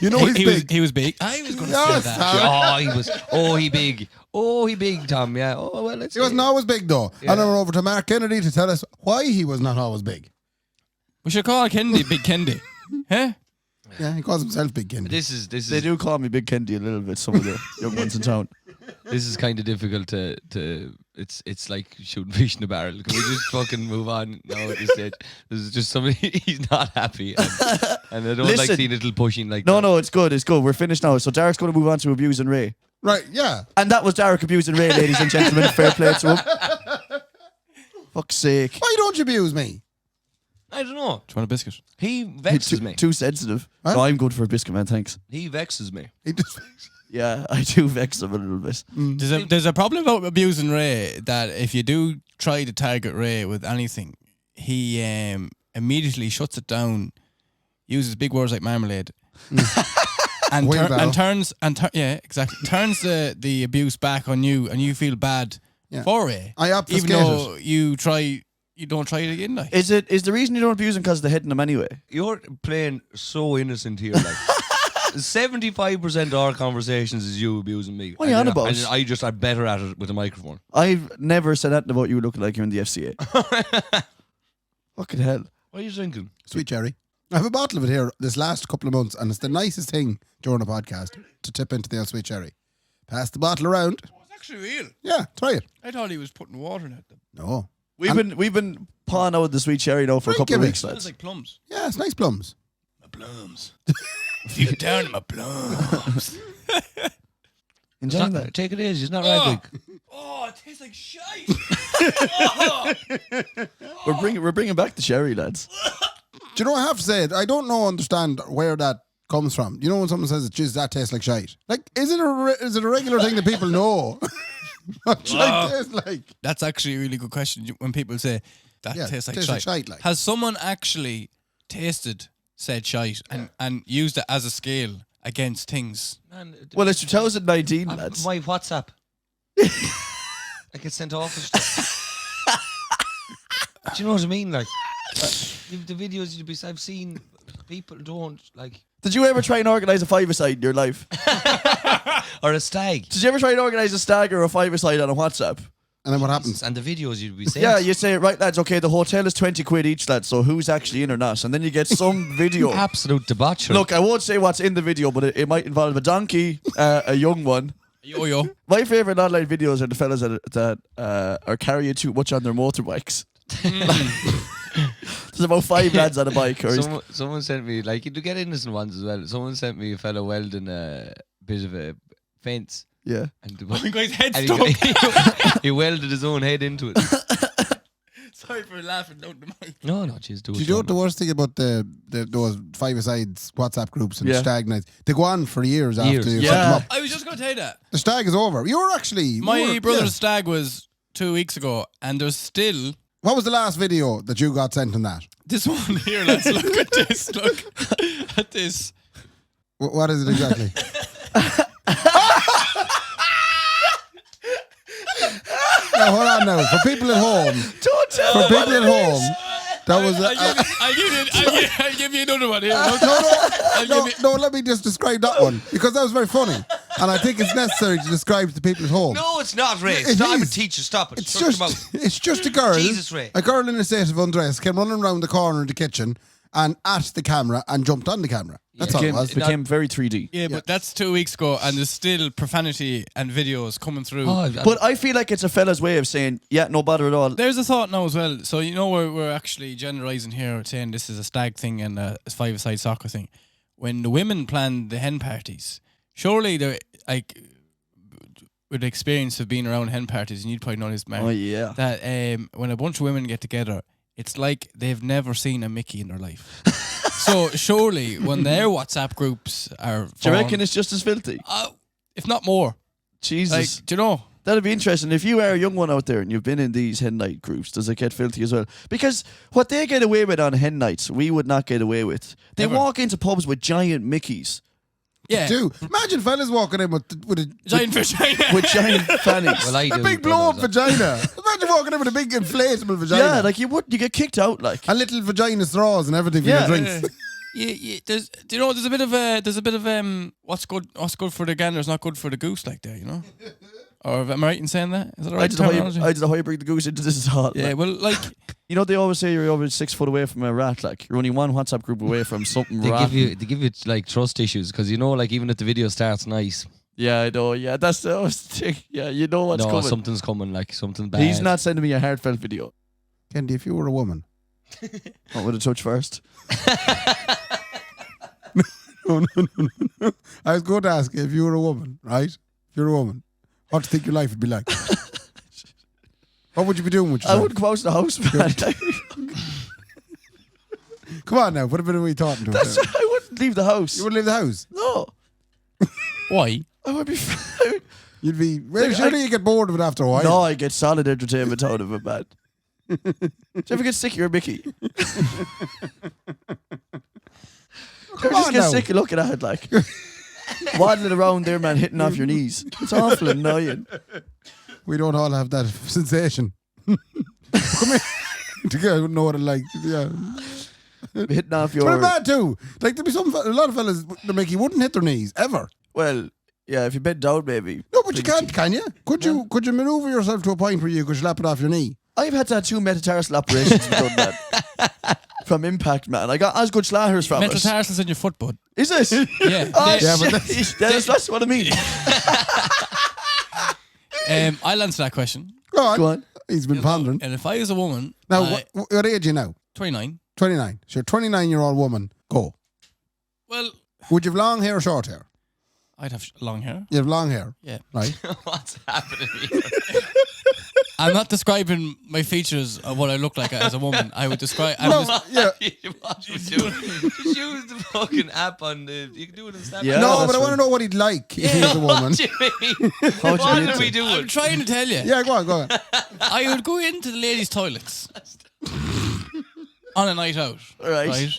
You know he's big. He was big. I was going to Yes, say that. He was. Oh, he big. Oh, he big, Tom. Yeah. Oh, well, let's. He wasn't always big though. Yeah. And I went over to Mark Kennedy to tell us why he was not always big. We should call Kendy Big Kendy. Huh? Yeah, he calls himself Big Kennedy. This is They do call me Big Kendy a little bit. Some of the young ones in town. this is kind of difficult to. It's like shooting fish in a barrel. Can we just fucking move on now at this stage? This is just somebody he's not happy, and I don't like Listen. seeing little pushing like. No, that. no, it's good. It's good. We're finished now. So Derek's going to move on to abusing Ray. Right, yeah. And that was Derek abusing Ray, ladies and gentlemen. Fair play to him. Fuck's sake. Why don't you abuse me? I don't know. Do you want a biscuit? He vexes me. Too sensitive. Huh? No, I'm good for a biscuit, man. Thanks. He vexes me. He just Yeah, I do vex him a little bit. There's a problem about abusing Ray that if you do try to target Ray with anything, he immediately shuts it down, uses big words like marmalade, and Wheelbarrow. turns the abuse back on you, and you feel bad Yeah. for Ray, I even obfuscate though it. you don't try it again. Like. Is the reason you don't abuse him because they're hitting him anyway? You're playing so innocent here. Like 75% of our conversations is you abusing me. What are you on about? And I just am better at it with a microphone. I've never said that about you looking like you're in the FCA. Fucking hell. What are you drinking? Sweet cherry. I have a bottle of it here this last couple of months, and it's the nicest thing during a podcast to tip into the old sweet cherry. Pass the bottle around. It's actually real. Yeah, try it. I thought he was putting water in it. No. We've been pawing out the sweet cherry now for a Drink couple of it. weeks, Smells lads. like plums. Yeah, it's nice plums. My plums. You get down to my plums. Enjoy that. Take it easy. It's not right big. Oh, it tastes like shite. We're bringing back the cherry, lads. Do you know what I have to say? I don't understand where that comes from. You know when someone says, "Jeez, that tastes like shite." Like, is it a regular thing that people know? What shite tastes like? That's actually a really good question. When people say that Yeah, tastes like tastes like shite. shite, like. Has someone actually tasted said shite and used it as a scale against things? Man, Well, it's 2019, lads. my WhatsApp. I get sent off and stuff. Do you know what I mean? Like the videos I've seen, people don't like. Did you ever try and organise a five-a-side in your life? Or a stag. Did you ever try and organise a stag or a five-a-side on a WhatsApp? And then what happens? And the videos you'd be saying. Yeah, you say, right, lads, okay, the hotel is 20 quid each, lads, so who's actually in or not? And then you get some video. Absolute debauchery. Look, I won't say what's in the video, but it might involve a donkey, a young one. Yo. My favourite online videos are the fellas that are carrying too much on their motorbikes. There's about 5 lads on a bike. Or someone sent me, like, you do get innocent ones as well. Someone sent me a fellow welding a bit of a fence. yeah. And The guy's head and stuck. he welded his own head into it. Sorry for laughing. Don't mind. No, jeez, do it. Do you know what the worst thing about those five-a-sides WhatsApp groups and Yeah. stag nights? They go on for years after you Yeah. set them up. I was just going to tell you that. The stag is over. You were actually... My brother's stag was 2 weeks ago, and there's still What was the last video that you got sent on that? this one here. Let's look at this. Look at this. What is it exactly? Now, hold on now. For people at home, Don't tell for people at home, that was... I'll give you another one here. No, let me just describe that one, because that was very funny. And I think it's necessary to describe to people at home. No, it's not, Ray. It It's not. I'm a is. teacher. Stop it. It's Shut your just, mouth. it's just a girl. Jesus, Ray. A girl in a state of undress came running around the corner of the kitchen and at the camera and jumped on the camera. That's all it was. became very 3D. Yeah, but that's 2 weeks ago, and there's still profanity and videos coming through. But I feel like it's a fella's way of saying, yeah, no bother at all. There's a thought now as well. So, you know, we're actually generalising here, saying this is a stag thing and a five-a-side soccer thing. When the women plan the hen parties, surely they're like, with the experience of being around hen parties, and you'd probably know this, Mark. Oh yeah. That when a bunch of women get together, it's like they've never seen a Mickey in their life. So surely when their WhatsApp groups are Do you reckon formed, it's just as filthy? if not more, Jesus. like, do you know? That'd be interesting. If you are a young one out there and you've been in these hen night groups, does it get filthy as well? Because what they get away with on hen nights, we would not get away with. They Never. walk into pubs with giant Mickeys, Yeah, Do imagine fellas walking in with a giant vagina. with giant fannies. Well, I a do. big but blow up that's- vagina. Imagine walking in with a big inflatable vagina. Yeah, like you get kicked out. Like and little vagina straws and everything for Yeah. your drinks. Yeah, there's a bit of what's good for the gander is not good for the goose, like there, you know. Or am I right in saying that? Is that the right terminology? I did how you bring the goose into this hall. Yeah, Like, well, like you know they always say you're over 6 foot away from a rat. Like you're only one WhatsApp group away from something They rat. give you like trust issues because you know, like even if the video starts nice, Yeah, I know. Yeah, that's the always thing. Yeah, you know what's no, coming. something's coming, like something bad. He's not sending me a heartfelt video. Kendy, if you were a woman, What would a touch first? no. I was going to ask you if you were a woman, right? If you're a woman, what do you think your life would be like? What would you be doing with I yourself? wouldn't go out to the house, man. Come on now, put a bit of me thought into it. I wouldn't leave the house. You wouldn't leave the house. No, why? I would be. You'd be. Well, Like, surely you get bored of it after a while. No, I get solid entertainment out of it, man. Do you ever get sick of your Mickey? Come Just on get now. sick of looking at it, like waddling around there, man, hitting off your knees. It's awful annoying. We don't all have that sensation. Come here. The girl wouldn't know what it like. Yeah. Hitting off But your. bad too. Like there'd be a lot of fellas that make you wouldn't hit their knees ever. Well, yeah, if you bend down, maybe. No, but you can't, can you? Could you maneuver yourself to a point where you could slap it off your knee? I've had to have 2 metatarsal operations done that from impact, man. I got as good slaughters from it. Metatarsals in your foot, bud. Is it? Yeah. Oh, Yeah, but shit. That's what I mean. I'll answer that question. Go on. Go on. He's been pondering. And if I was a woman, Now, I- what age are you now? 29. 29. So you're a 29-year-old woman. Go. Well, Would you have long hair or short hair? I'd have long hair. You have long hair. Yeah. Right. What's happening here? I'm not describing my features of what I look like as a woman. I would describe. I'm No, just- yeah. What you do? Just use the fucking app on the. You can do it in Snapchat. Yeah. No, that's but I want to right. know what he'd like if he was a woman. What do you mean? How'd you What get are we it? doing? I'm trying to tell you. Yeah, go on. I would go into the ladies' toilets on a night out, Right.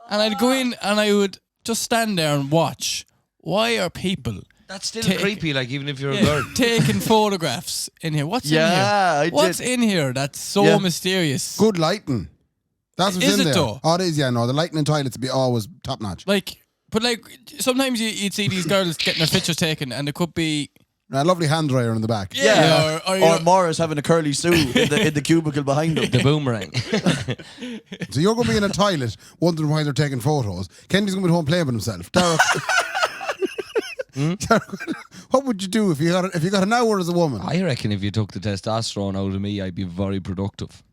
And I'd go in and I would just stand there and watch. Why are people That's still Take- creepy. Like even if you're a girl. taking photographs in here? What's Yeah, in I here? What's did. in here that's so Yeah. mysterious? Good lighting. That's what's Is in it there. though? Oh, it is, yeah. No, the lighting in toilets would be always top notch. But sometimes you'd see these girls getting their pictures taken, and it could be A lovely hand dryer in the back. Yeah. or Or Morris having a curly Sue in the cubicle behind him. The boomerang. So you're going to be in a toilet wondering why they're taking photos. Kendy's going to be home playing with himself. Derek, Derek, what would you do if you got an hour as a woman? I reckon if you took the testosterone out of me, I'd be very productive.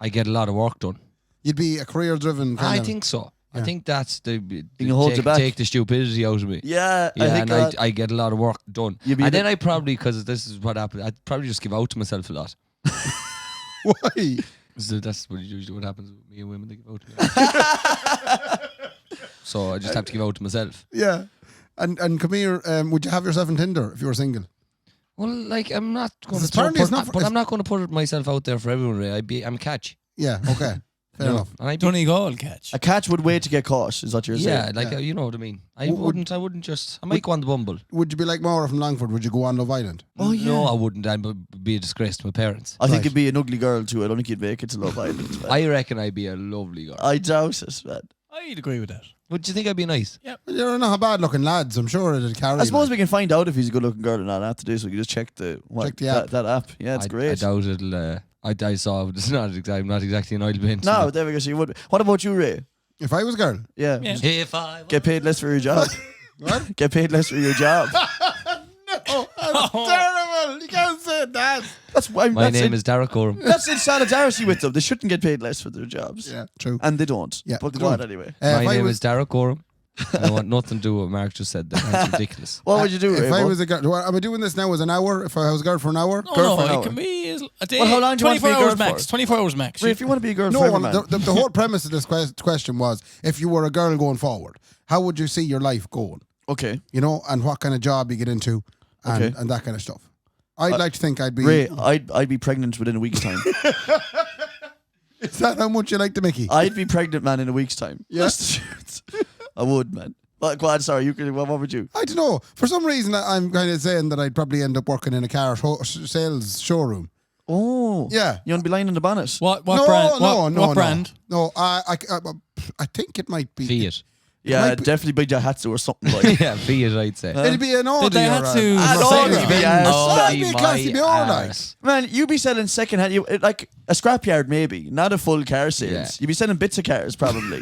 I get a lot of work done. You'd be a career-driven kind I of... think so. I think that's the can hold you back. take the stupidity out of me. Yeah, Yeah, I think and I get a lot of work done. You'd be And the- then I probably, because this is what happened, I'd probably just give out to myself a lot. Why? So that's what usually what happens with me and women, they give out to me. So I just have to give out to myself. Yeah. And come here, would you have yourself in Tinder if you were single? Well, like I'm not going It's to, apparently it's not for- but I'm not going to put myself out there for everyone. Ray. I'm a catch. Yeah, okay. Fair You know, enough. And I'd be, Donegal catch. a catch would wait to get caught, is what you're yeah, saying. like Yeah. you know what I mean. I Would- wouldn't just. I might go on the Bumble. Would you be like Maura from Longford? Would you go on Love Island? Oh, yeah. No, I wouldn't. I'd be a disgrace to my parents. I think Right. you'd be an ugly girl too. I don't think you'd make it to Love Island. Man. I reckon I'd be a lovely girl. I doubt it, man. I'd agree with that. Would you think I'd be nice? Well, you're not a bad-looking lads. I'm sure it'd carry. I suppose like. we can find out if he's a good-looking girl or not after this. We can just check the Check the app. That app. Yeah, it's I great. doubt it'll. I saw it's not exactly. I'm not exactly an oil paint. No, there we go. So you would. What about you, Ray? If I was a girl. Yeah. Yeah. If I Get paid less for your job. What? Get paid less for your job. Oh, that's terrible. You can't say that. That's why. My name is Derek Oram. That's in solidarity with them. They shouldn't get paid less for their jobs. Yeah, true. And they don't. Yeah, But they go on don't. anyway. My if I name was, is Derek Oram. I want nothing to do with what Mark just said there. That's ridiculous. What would you do, If I Raybo? was a girl, am I doing this now as an hour? If I was a girl for an hour? No, for an it hour. can be a day. Well, how long do you want to 24 be a girl hours max. for? 24 hours max. Ray, if you want to be a girl No, forever, well, man. the whole premise of this question was, if you were a girl going forward, how would you see your life going? Okay. You know, and what kind of job you get into, and, Okay. and that kind of stuff. I'd like to think I'd be. Ray, I'd be pregnant within a week's time. Is that how much you like the Mickey? I'd be pregnant, man, in a week's time. Yeah. That's the truth. I would, man. Well, go on, sorry. What would you? I don't know. For some reason, I'm kind of saying that I'd probably end up working in a car sales showroom. Oh. Yeah. You want to be lying in the bonnet? What no, brand? no, what brand? No, I think it might be. Fiat. Yeah, might be- definitely big Daihatsu or something like. Yeah, Fiat, I'd say. It'd be an Audi. Daihatsu or a Mercedes Mercedes. Benz. Oh, That'd that'd be a classy be all right. arse. Man, you be selling secondhand, like a scrapyard maybe, not a full car sales. Yeah. You'd be selling bits of cars probably.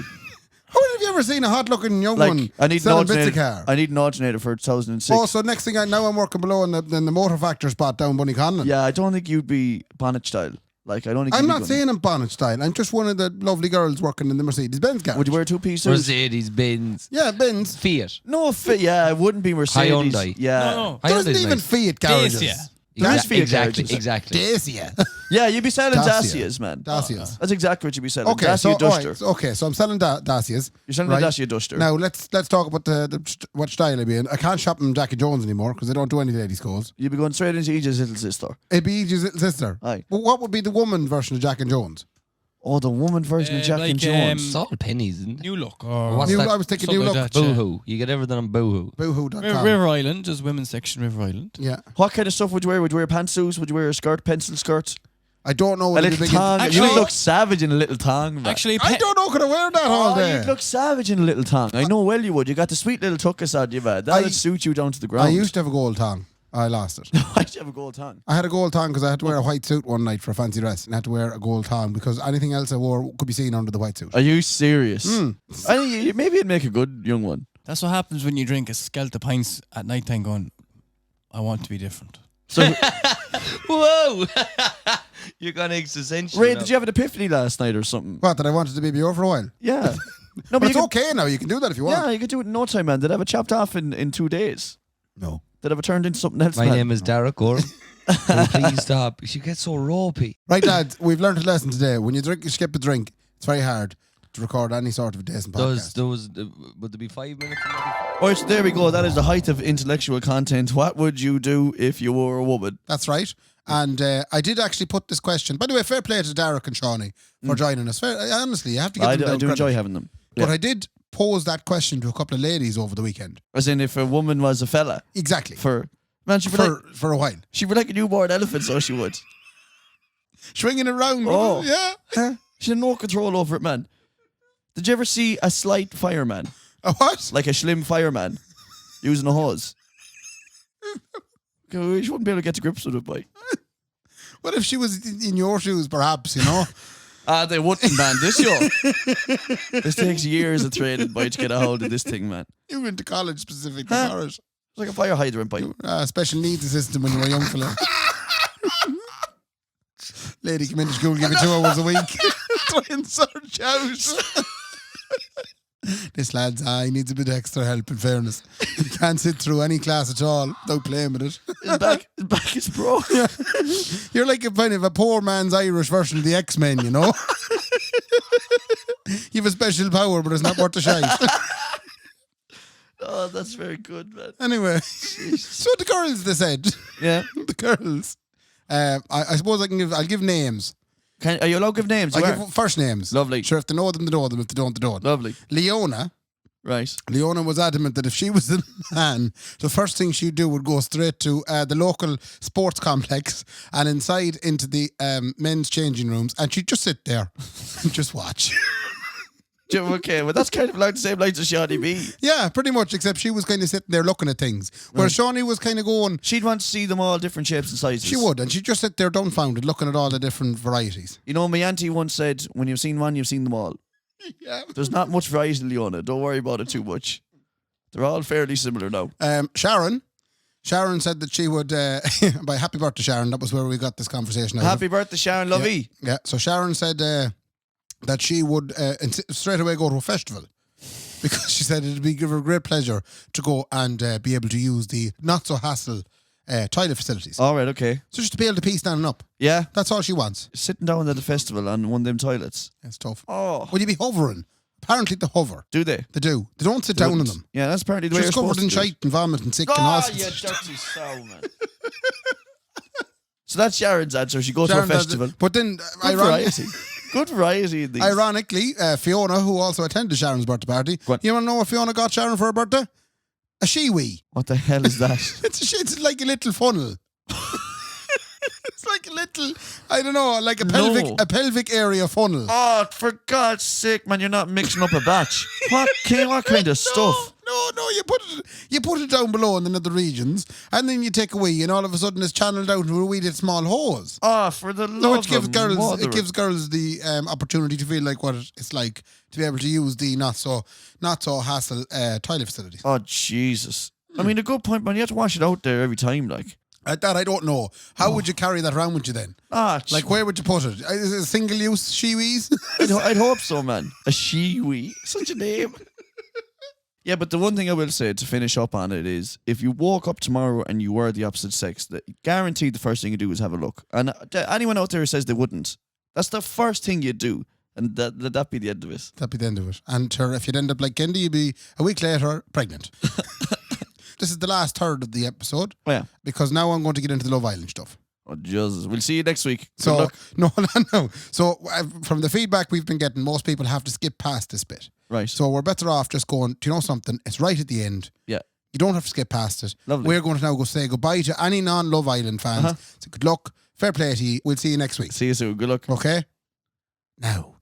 How have you ever seen a hot-looking young Like one I need an selling bits alternator. of car? I need an alternator for 2006. Oh, so next thing now I'm working below in the motor factor spot down Bunnyconlon. Yeah, I don't think you'd be bonnet style. Like I don't think. I'm you'd be not going- saying I'm bonnet style. I'm just one of the lovely girls working in the Mercedes-Benz garage. Would you wear a two-piece suit? Mercedes, Benz, Yeah, Benz. Fiat. No, yeah, it wouldn't be Mercedes. Hyundai. Yeah, No. There isn't Hyundai's even nice. Fiat garages. Dacia. There is Fiat Exactly, garages. exactly. Dacia. Yeah, you'd be selling Dacia. Dacias, man. Dacias. That's exactly what you'd be selling. Okay, Dacia so Duster. alright, okay, so I'm selling Dacias. You're selling right? a Dacia Duster. Now let's talk about what style I'd be in. I can't shop in Jackie Jones anymore because I don't do any ladies' clothes. You'd be going straight into Aegis' little sister. It'd be Aegis' little sister. Aye. But what would be the woman version of Jack and Jones? Oh, the woman version of Jack like, and Jones. It's all pennies, isn't it? New Look or What's New, that? I was thinking Something New like Look. that, yeah. Boohoo. You get everything on Boohoo. Boohoo.com. River Island, there's women's section River Island. Yeah. What kind of stuff would you wear? Would you wear pantsuits? Would you wear a skirt, pencil skirt? I don't know. A what little big tongue? Actually- You'd look savage in a little tongue, man. Actually, I don't know. Could I wear that all Oh, day? you'd look savage in a little tongue. I know well you would. You got the sweet little tuckus on you, man. That'd suit you down to the ground. I used to have a gold tongue. I lost it. I used to have a gold tongue. I had a gold tongue because I had to wear a white suit one night for a fancy dress and I had to wear a gold tongue because anything else I wore could be seen under the white suit. Are you serious? Hmm. I think maybe it'd make a good young one. that's what happens when you drink a skelt of pints at night time going, I want to be different. So, Whoa! You're gonna existential. Ray, now. did you have an epiphany last night or something? What, that I wanted to be BBO for a while? Yeah. No, But it's you okay now. You can do that if you want. Yeah, you could do it in no time, man. They'd have it chopped off in 2 days. No. They'd have it turned into something else, My man. name is Derek Gorham. Will you please stop. She gets so ropey. Right, lads, we've learned a lesson today. When you skip a drink, it's very hard to record any sort of a decent podcast. Would there be 5 minutes? Alright, so there we go. That is the height of intellectual content. What would you do if you were a woman? That's right. And I did actually put this question. By the way, fair play to Derek and Shawnee for joining us. Honestly, you have to give I them do credit. enjoy having them. But Yeah. I did pose that question to a couple of ladies over the weekend. As in, if a woman was a fella, Exactly. man, she'd be like, For a while. she'd be like a newborn elephant, so she would. Swinging around. Oh. Yeah. She had no control over it, man. Did you ever see a slight fireman, A what? like a slim fireman, using a hose? You wouldn't be able to get to grips with it, boy. What if she was in your shoes, perhaps, you know? They wouldn't, man. This this takes years of training, boy, to get a hold of this thing, man. You went to college specifically Huh? for it. It's like a fire hydrant, boy. Special needs assistant when you were a young fella. Lady came into school, give you 2 hours a week. Try and search out. This lad's eye needs a bit of extra help, in fairness. He can't sit through any class at all without playing with it. His back is broke. You're like a kind of a poor man's Irish version of the X-Men, you know? You have a special power, but it's not worth the shite. Oh, that's very good, man. Anyway, so the girls, they said. Yeah. The girls. I suppose I'll give names. Are you allowed to give names? I'll You are. give first names. Lovely. Sure, if they know them, they know them. If they don't, they don't. Lovely. Leona Right. was adamant that if she was the man, the first thing she'd do would go straight to the local sports complex and inside into the men's changing rooms, and she'd just sit there and just watch. Okay, well, that's kind of like the same lines as Shawnee B. Yeah, pretty much, except she was kind of sitting there looking at things. Whereas Shawnee was kind of going, She'd want to see them all different shapes and sizes. she would, and she'd just sit there dumbfounded looking at all the different varieties. You know, my auntie once said, when you've seen one, you've seen them all. Yeah. There's not much variety, Leona. Don't worry about it too much. They're all fairly similar now. Sharon said that she would, by happy birthday, Sharon, that was where we got this conversation out of. Happy birthday, Sharon Lovey. Yeah, so Sharon said that she would straight away go to a festival. because she said it'd give her great pleasure to go and be able to use the not so hassle toilet facilities. All right, okay. So just to be able to pee standing up. Yeah. That's all she wants. Sitting down at the festival on one of them toilets. It's tough. Oh. Would you be hovering? Apparently they hover. Do they? They do. They don't sit down on them. Yeah, that's apparently the way She's you're covered supposed in to do it. shite and vomit and sick and all Oh, sorts. you dirty sow, man. So that's Sharon's answer. She goes Sharon to a does it. festival. But then, Good variety. Good variety in these. ironically, Fiona, who also attended Sharon's birthday party, Go on. you want to know what Fiona got Sharon for her birthday? A shiwi. What the hell is that? It's like a little funnel. It's like a little, I don't know, like a pelvic area funnel. Oh, for God's sake, man, you're not mixing up a batch. What kind of stuff? No, you put it down below in the nether regions, and then you take a wee, and all of a sudden it's channeled out into a wee little small hose. Oh, for the love No, which gives of girls mother. it gives girls the opportunity to feel like what it's like to be able to use the not so hassle toilet facilities. Oh, Jesus. I mean, a good point, man. You have to wash it out there every time, like. That I don't know. How would you carry that around with you then? Like, where would you put it? Is it a single-use shiwis? I'd hope so, man. A shiwi. Such a name. Yeah, but the one thing I will say to finish up on it is, if you woke up tomorrow and you were the opposite sex, that guaranteed the first thing you do is have a look. And anyone out there who says they wouldn't, that's the first thing you do. And that'd be the end of it. That'd be the end of it. And sure, if you'd end up like Kendy, you'd be a week later pregnant. This is the last third of the episode. Oh, yeah. Because now I'm going to get into the Love Island stuff. Oh, Jesus. We'll see you next week. Good So, luck. no. So, from the feedback we've been getting, most people have to skip past this bit. Right. So, we're better off just going, do you know something? It's right at the end. Yeah. You don't have to skip past it. Lovely. We're going to now go say goodbye to any non-Love Island fans. So, good luck. Fair play to you. We'll see you next week. See you soon. Good luck. Okay? Now.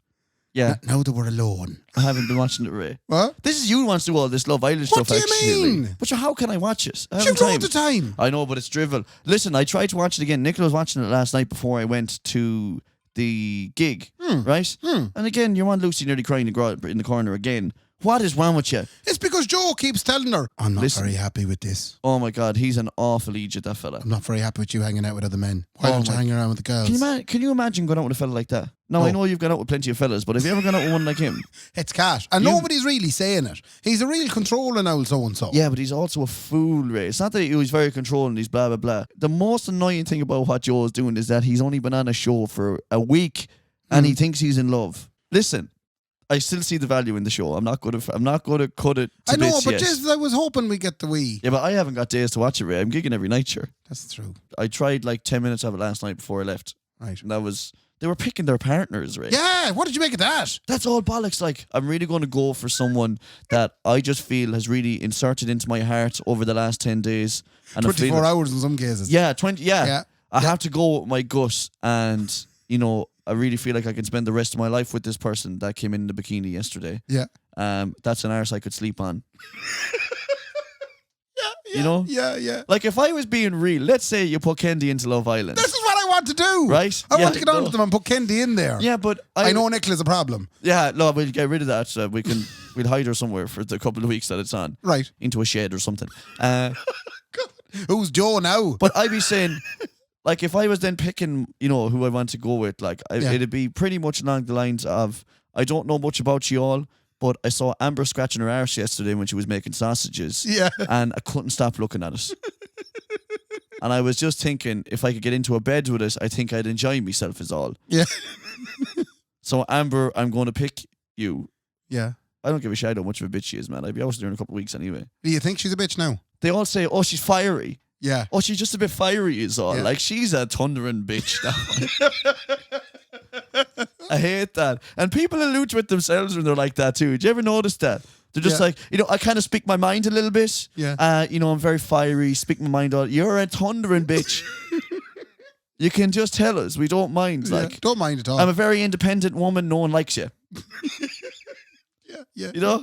Yeah. Now that we're alone. I haven't been watching it, Ray. What? This is you who wants to do all this Love Island What stuff, do you actually. mean? But how can I watch it? I You've haven't all the time. I know, but it's drivel. Listen, I tried to watch it again. Nicola was watching it last night before I went to the gig, right? And again, your man Lucy nearly crying in the corner again. What is wrong with you? It's because Joe keeps telling her, I'm not Listen. very happy with this. Oh my God, he's an awful idiot, that fella. I'm not very happy with you hanging out with other men. Why don't you hang around with the girls? Can you imagine going out with a fella like that? No, I know you've gone out with plenty of fellas, but have you ever gone out with one like him? It's cash. And nobody's really saying it. He's a real controlling old so-and-so. Yeah, but he's also a fool, Ray. It's not that he's very controlling, he's blah, blah, blah. The most annoying thing about what Joe is doing is that he's only been on a show for a week and he thinks he's in love. Listen, I still see the value in the show. I'm not going to cut it to I know, bits but yet. just I was hoping we get the wee. Yeah, but I haven't got days to watch it, Ray. I'm gigging every night, sure. That's true. I tried like 10 minutes of it last night before I left. Right. And they were picking their partners, Ray. Yeah, what did you make of that? That's all bollocks. Like, I'm really going to go for someone that I just feel has really inserted into my heart over the last 10 days. And 24 hours in some cases. Yeah, 20. Yeah. Yeah. I have to go with my gut, and I really feel like I can spend the rest of my life with this person that came in the bikini yesterday. Yeah. That's an arse I could sleep on. Yeah. Yeah. Like, if I was being real, let's say you put Kendy into Love Island. This is what I want to do. Right? I Yeah, want to get on no. to them and put Kendy in there. Yeah, but I know Nicola's a problem. Yeah, no, we'll get rid of that. We'll hide her somewhere for the couple of weeks that it's on. Right. Into a shed or something. Who's Joe now? But I'd be saying, like, if I was then picking, who I want to go with, like, it'd be pretty much along the lines of, I don't know much about you all, but I saw Amber scratching her arse yesterday when she was making sausages. Yeah. And I couldn't stop looking at it. And I was just thinking, if I could get into a bed with it, I think I'd enjoy myself is all. Yeah. So, Amber, I'm going to pick you. Yeah. I don't give a shit how much of a bitch she is, man. I'd be out there in a couple of weeks anyway. Do you think she's a bitch now? They all say, oh, she's fiery. Yeah. Oh, she's just a bit fiery is all. Yeah. Like, she's a thundering bitch now. I hate that. And people allude to it themselves when they're like that too. Did you ever notice that? They're just Yeah. like, I kind of speak my mind a little bit. Yeah. I'm very fiery, speak my mind all. You're a thundering bitch. You can just tell us. We don't mind. Yeah. Like, Don't mind at all. I'm a very independent woman. No one likes you. Yeah.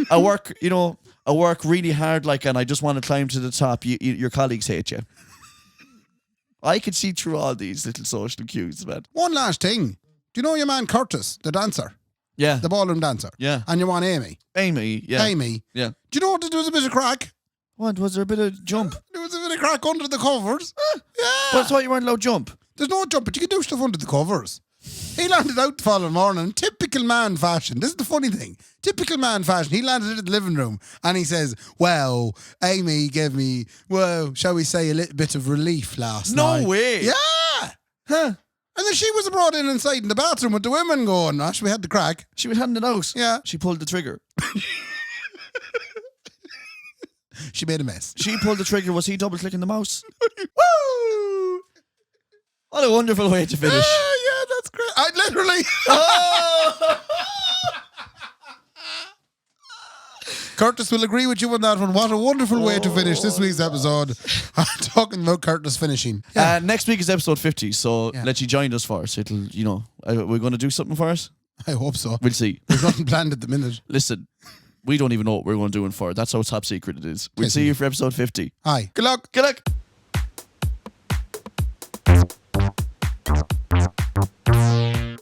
I work really hard, like, and I just want to climb to the top. Your colleagues hate you. I could see through all these little social cues, man. One last thing. Do you know your man Curtis, the dancer? Yeah. The ballroom dancer? Yeah. And your one Amy? Amy, yeah. Amy? Yeah. Do you know there was a bit of crack? What, was there a bit of jump? There was a bit of crack under the covers. Yeah. But I thought you weren't allowed to jump. There's no jump, but you can do stuff under the covers. He landed out the following morning, typical man fashion. This is the funny thing. Typical man fashion. He landed in the living room and he says, well, Amy gave me, well, shall we say, a little bit of relief last night. No way. Yeah. Huh. And then she was brought in inside in the bathroom with the women going, Ash, we had the crack. She was handing it out. Yeah. She pulled the trigger. She made a mess. She pulled the trigger. Was he double clicking the mouse? Woo! What a wonderful way to finish. Yeah, that's great. I literally... Curtis will agree with you on that one. What a wonderful way to finish this week's episode. Talking about Curtis finishing. Yeah. Next week is episode 50, so Yeah. let you join us for it. It'll, we're going to do something for us. I hope so. We'll see. There's nothing planned at the minute. Listen, we don't even know what we're going to do in for. That's how top secret it is. We'll see you for episode 50. Hi. Good luck. Good luck.